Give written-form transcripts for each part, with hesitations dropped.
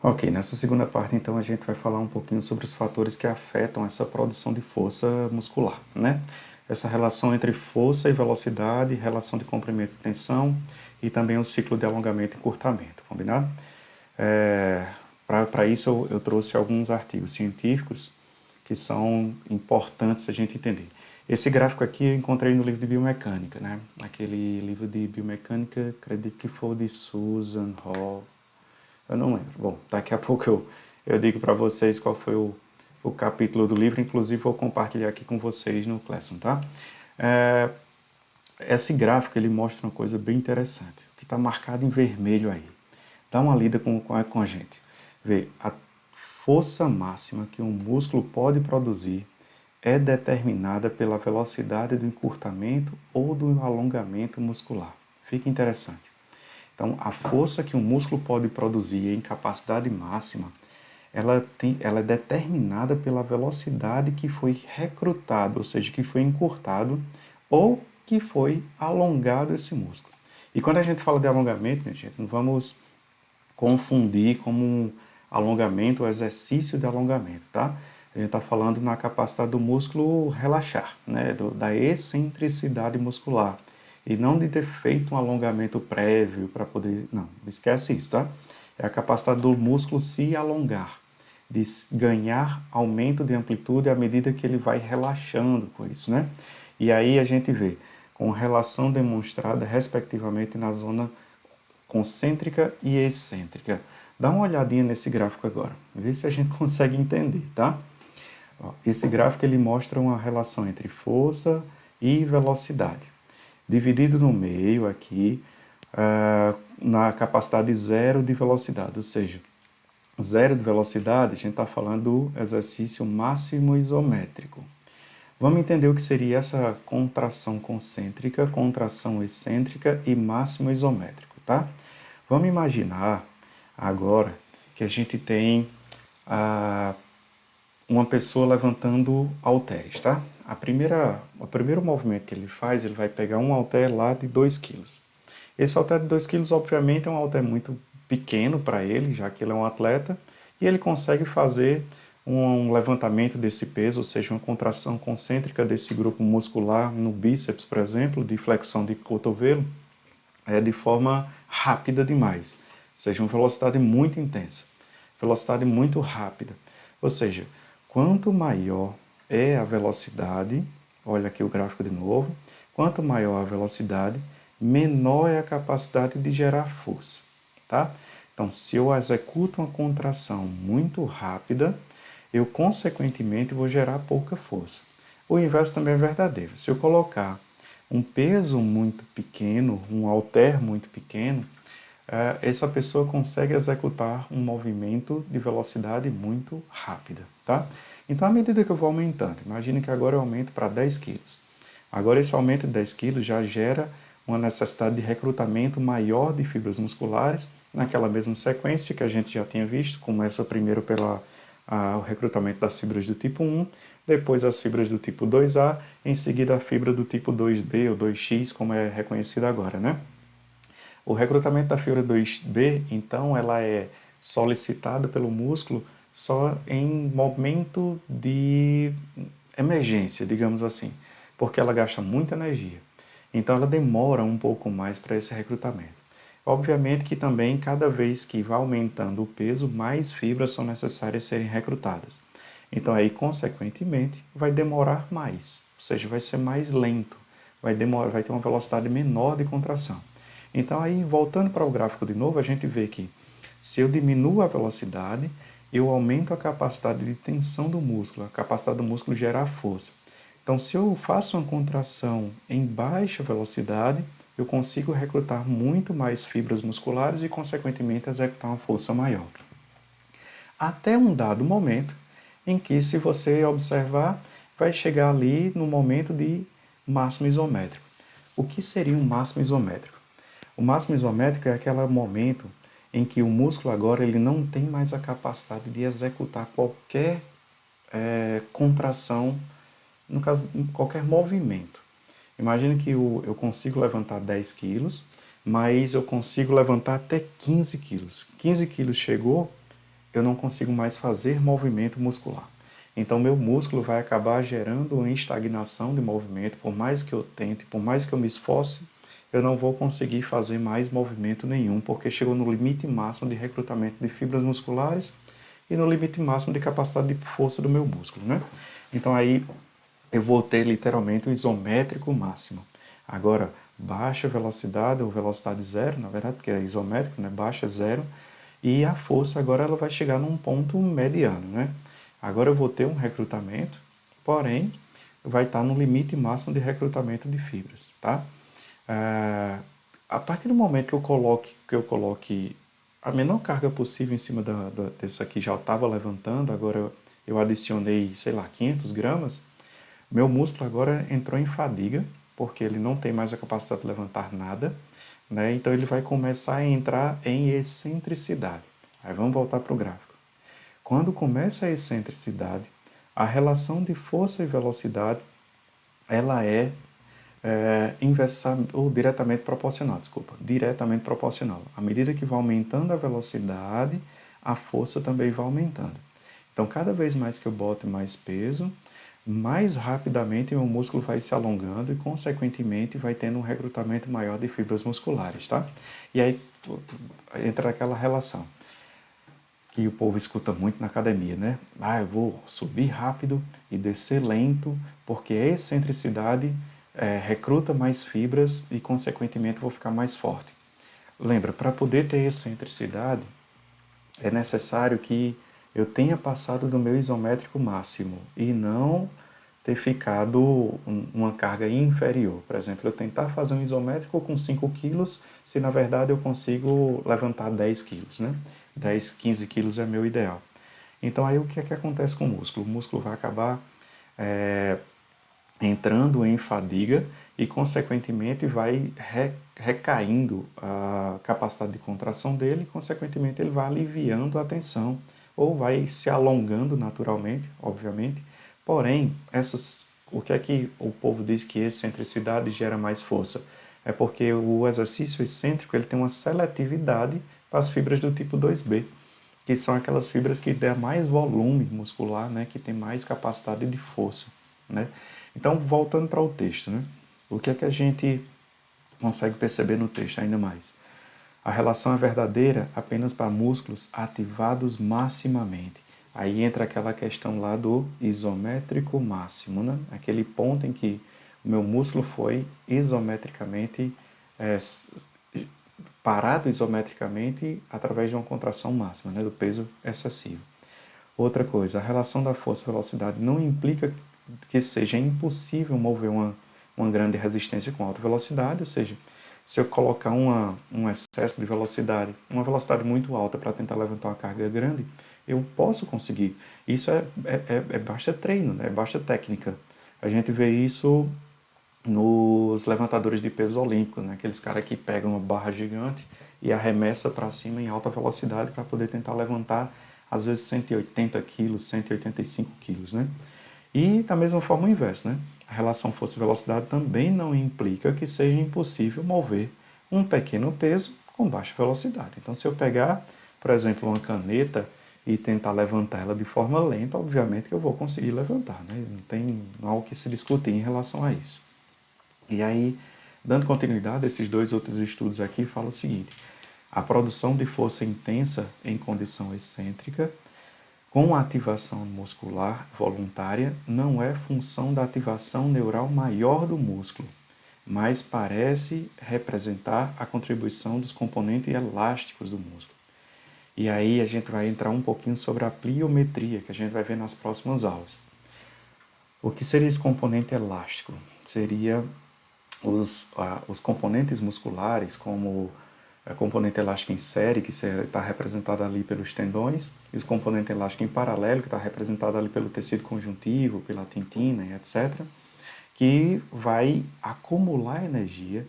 Ok, nessa segunda parte, então, a gente vai falar um pouquinho sobre os fatores que afetam essa produção de força muscular, né? Essa relação entre força e velocidade, relação de comprimento e tensão e também o ciclo de alongamento e encurtamento, combinado? Para isso, eu trouxe alguns artigos científicos que são importantes a gente entender. Esse gráfico aqui eu encontrei no livro de biomecânica, né? Aquele livro de biomecânica, acredito que foi o de Susan Hall, eu não lembro. Bom, daqui a pouco eu digo para vocês qual foi o capítulo do livro, inclusive vou compartilhar aqui com vocês no Classroom, tá? É, esse gráfico ele mostra uma coisa bem interessante, o que está marcado em vermelho aí. Dá uma lida com a gente. Vê, a força máxima que um músculo pode produzir é determinada pela velocidade do encurtamento ou do alongamento muscular. Fica interessante. Então, a força que um músculo pode produzir em capacidade máxima, ela é determinada pela velocidade que foi recrutado, ou seja, que foi encurtado ou que foi alongado esse músculo. E quando a gente fala de alongamento, minha gente, não vamos confundir como um alongamento ou exercício de alongamento, tá? A gente está falando na capacidade do músculo relaxar, né? Da excentricidade muscular. E não de ter feito um alongamento prévio para poder. Não, esquece isso, tá? É a capacidade do músculo se alongar, de ganhar aumento de amplitude à medida que ele vai relaxando com isso, né? E aí a gente vê com relação demonstrada respectivamente na zona concêntrica e excêntrica. Dá uma olhadinha nesse gráfico agora, vê se a gente consegue entender, tá? Esse gráfico ele mostra uma relação entre força e velocidade. Dividido no meio aqui, na capacidade zero de velocidade, ou seja, zero de velocidade, a gente está falando do exercício máximo isométrico. Vamos entender o que seria essa contração concêntrica, contração excêntrica e máximo isométrico, tá? Vamos imaginar agora que a gente tem uma pessoa levantando halteres, tá? O primeiro movimento que ele faz, ele vai pegar um halter lá de 2 quilos. Esse halter de 2 quilos, obviamente, é um halter muito pequeno para ele, já que ele é um atleta, e ele consegue fazer um levantamento desse peso, ou seja, uma contração concêntrica desse grupo muscular no bíceps, por exemplo, de flexão de cotovelo, de forma rápida demais, ou seja, uma velocidade muito intensa, velocidade muito rápida. Ou seja, quanto maior é a velocidade, olha aqui o gráfico de novo, quanto maior a velocidade, menor é a capacidade de gerar força, tá? Então, se eu executo uma contração muito rápida, eu consequentemente vou gerar pouca força. O inverso também é verdadeiro. Se eu colocar um peso muito pequeno, um halter muito pequeno, essa pessoa consegue executar um movimento de velocidade muito rápida, tá? Então, à medida que eu vou aumentando, imagine que agora eu aumento para 10 quilos. Agora, esse aumento de 10 quilos já gera uma necessidade de recrutamento maior de fibras musculares, naquela mesma sequência que a gente já tinha visto, começa primeiro o recrutamento das fibras do tipo 1, depois as fibras do tipo 2A, em seguida a fibra do tipo 2B ou 2X, como é reconhecida agora, né? O recrutamento da fibra 2B, então, ela é solicitada pelo músculo só em momento de emergência, digamos assim, porque ela gasta muita energia. Então, ela demora um pouco mais para esse recrutamento. Obviamente que também, cada vez que vai aumentando o peso, mais fibras são necessárias serem recrutadas. Então, aí, consequentemente, vai demorar mais, ou seja, vai ser mais lento, vai ter uma velocidade menor de contração. Então, aí, voltando para o gráfico de novo, a gente vê que se eu diminuo a velocidade, eu aumento a capacidade de tensão do músculo, a capacidade do músculo gerar força. Então, se eu faço uma contração em baixa velocidade, eu consigo recrutar muito mais fibras musculares e, consequentemente, executar uma força maior. Até um dado momento em que, se você observar, vai chegar ali no momento de máximo isométrico. O que seria um máximo isométrico? O máximo isométrico é aquele momento em que o músculo agora ele não tem mais a capacidade de executar qualquer contração, no caso, qualquer movimento. Imagine que eu consigo levantar 10 quilos, mas eu consigo levantar até 15 quilos. 15 quilos chegou, eu não consigo mais fazer movimento muscular. Então, meu músculo vai acabar gerando uma estagnação de movimento, por mais que eu tente, por mais que eu me esforce, eu não vou conseguir fazer mais movimento nenhum, porque chegou no limite máximo de recrutamento de fibras musculares e no limite máximo de capacidade de força do meu músculo, né? Então aí eu vou ter literalmente o isométrico máximo. Agora, baixa velocidade ou velocidade zero, na verdade, porque é isométrico, né? Baixa é zero, e a força agora ela vai chegar num ponto mediano, né? Agora eu vou ter um recrutamento, porém vai estar no limite máximo de recrutamento de fibras, tá? A partir do momento que eu coloque a menor carga possível em cima dessa aqui, já estava levantando, agora eu adicionei, sei lá, 500 gramas, meu músculo agora entrou em fadiga, porque ele não tem mais a capacidade de levantar nada, né? Então ele vai começar a entrar em excentricidade. Aí vamos voltar para o gráfico. Quando começa a excentricidade, a relação de força e velocidade ela é inversa ou diretamente proporcional, desculpa, diretamente proporcional. À medida que vai aumentando a velocidade, a força também vai aumentando. Então, cada vez mais que eu boto mais peso, mais rapidamente meu músculo vai se alongando e, consequentemente, vai tendo um recrutamento maior de fibras musculares, tá? E aí entra aquela relação que o povo escuta muito na academia, né? Ah, eu vou subir rápido e descer lento, porque a excentricidade recruta mais fibras e, consequentemente, vou ficar mais forte. Lembra, para poder ter excentricidade, é necessário que eu tenha passado do meu isométrico máximo e não ter ficado uma carga inferior. Por exemplo, eu tentar fazer um isométrico com 5 quilos, se na verdade eu consigo levantar 10 quilos, né? 10, 15 quilos é meu ideal. Então aí o que é que acontece com o músculo? O músculo vai acabar entrando em fadiga e, consequentemente, vai recaindo a capacidade de contração dele e, consequentemente, ele vai aliviando a tensão ou vai se alongando naturalmente, obviamente. Porém, o que é que o povo diz que excentricidade gera mais força? É porque o exercício excêntrico ele tem uma seletividade para as fibras do tipo 2B, que são aquelas fibras que dão mais volume muscular, né, que tem mais capacidade de força, né? Então, voltando para o texto, né? O que é que a gente consegue perceber no texto ainda mais? A relação é verdadeira apenas para músculos ativados maximamente. Aí entra aquela questão lá do isométrico máximo, né? Aquele ponto em que o meu músculo foi isometricamente parado isometricamente através de uma contração máxima, né? Do peso excessivo. Outra coisa, a relação da força e velocidade não implica que seja impossível mover uma grande resistência com alta velocidade, ou seja, se eu colocar um excesso de velocidade, uma velocidade muito alta para tentar levantar uma carga grande, eu posso conseguir. Isso é baixa treino, né? É baixa técnica. A gente vê isso nos levantadores de pesos olímpicos, né? Aqueles caras que pegam uma barra gigante e arremessa para cima em alta velocidade para poder tentar levantar, às vezes, 180 quilos, 185 quilos, né? E da mesma forma o inverso, né? A relação força-velocidade também não implica que seja impossível mover um pequeno peso com baixa velocidade. Então, se eu pegar, por exemplo, uma caneta e tentar levantar ela de forma lenta, obviamente que eu vou conseguir levantar, né? Não tem algo que se discutir em relação a isso. E aí, dando continuidade, esses dois outros estudos aqui falam o seguinte: a produção de força intensa em condição excêntrica com a ativação muscular voluntária não é função da ativação neural maior do músculo, mas parece representar a contribuição dos componentes elásticos do músculo. E aí a gente vai entrar um pouquinho sobre a pliometria, que a gente vai ver nas próximas aulas. O que seria esse componente elástico? Seria os componentes musculares, como a componente elástica em série, que está representada ali pelos tendões, e os componentes elásticos em paralelo, que está representado ali pelo tecido conjuntivo, pela tintina, etc., que vai acumular energia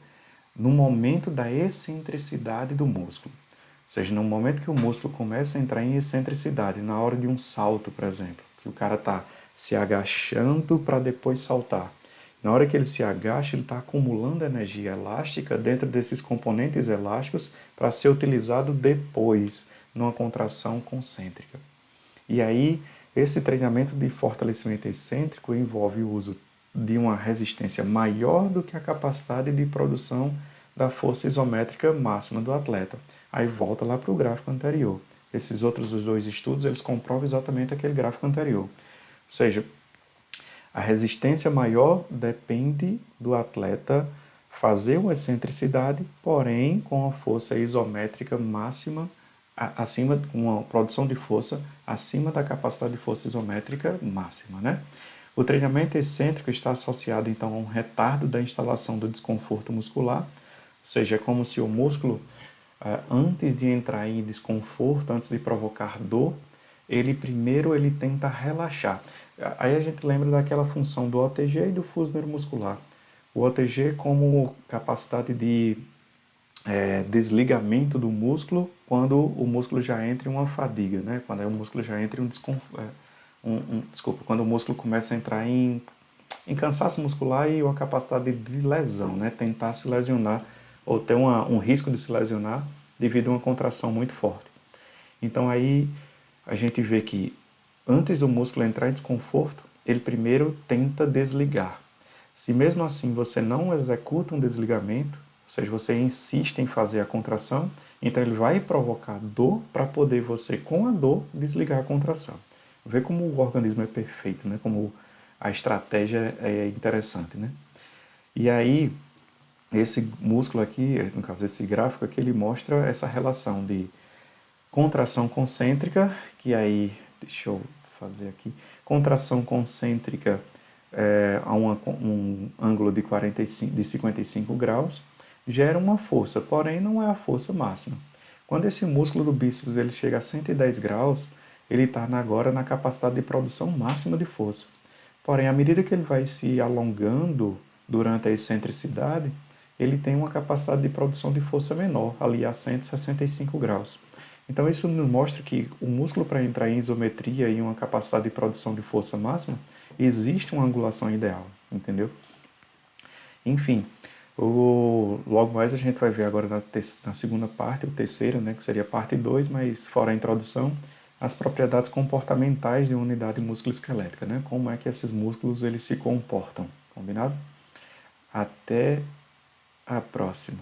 no momento da excentricidade do músculo. Ou seja, no momento que o músculo começa a entrar em excentricidade, na hora de um salto, por exemplo, que o cara está se agachando para depois saltar. Na hora que ele se agacha, ele está acumulando energia elástica dentro desses componentes elásticos para ser utilizado depois, numa contração concêntrica. E aí, esse treinamento de fortalecimento excêntrico envolve o uso de uma resistência maior do que a capacidade de produção da força isométrica máxima do atleta. Aí volta lá para o gráfico anterior. Esses outros dois estudos, eles comprovam exatamente aquele gráfico anterior. Ou seja, a resistência maior depende do atleta fazer uma excentricidade, porém com a força isométrica máxima acima, com uma produção de força acima da capacidade de força isométrica máxima, né? O treinamento excêntrico está associado então a um retardo da instalação do desconforto muscular, ou seja, é como se o músculo, antes de entrar em desconforto, antes de provocar dor, ele primeiro tenta relaxar. Aí a gente lembra daquela função do OTG e do fuso neuromuscular. O OTG como capacidade de desligamento do músculo quando o músculo já entra em uma fadiga, né? Quando o músculo já entra em desculpa, quando o músculo começa a entrar em cansaço muscular e uma capacidade de lesão, né? Tentar se lesionar ou ter um risco de se lesionar devido a uma contração muito forte. Então aí a gente vê que antes do músculo entrar em desconforto, ele primeiro tenta desligar. Se mesmo assim você não executa um desligamento, ou seja, você insiste em fazer a contração, então ele vai provocar dor para poder você, com a dor, desligar a contração. Vê como o organismo é perfeito, né? Como a estratégia é interessante, né? E aí, esse músculo aqui, no caso esse gráfico aqui, ele mostra essa relação de contração concêntrica, que aí, deixa eu fazer aqui, contração concêntrica a um ângulo de 55 graus, gera uma força, porém não é a força máxima. Quando esse músculo do bíceps ele chega a 110 graus, ele está agora na capacidade de produção máxima de força. Porém, à medida que ele vai se alongando durante a excentricidade, ele tem uma capacidade de produção de força menor, ali a 165 graus. Então, isso nos mostra que o músculo, para entrar em isometria e uma capacidade de produção de força máxima, existe uma angulação ideal, entendeu? Enfim, logo mais a gente vai ver agora na segunda parte, ou terceira, né, que seria a parte 2, mas fora a introdução, as propriedades comportamentais de uma unidade musculoesquelética, né? Como é que esses músculos eles se comportam, combinado? Até a próxima.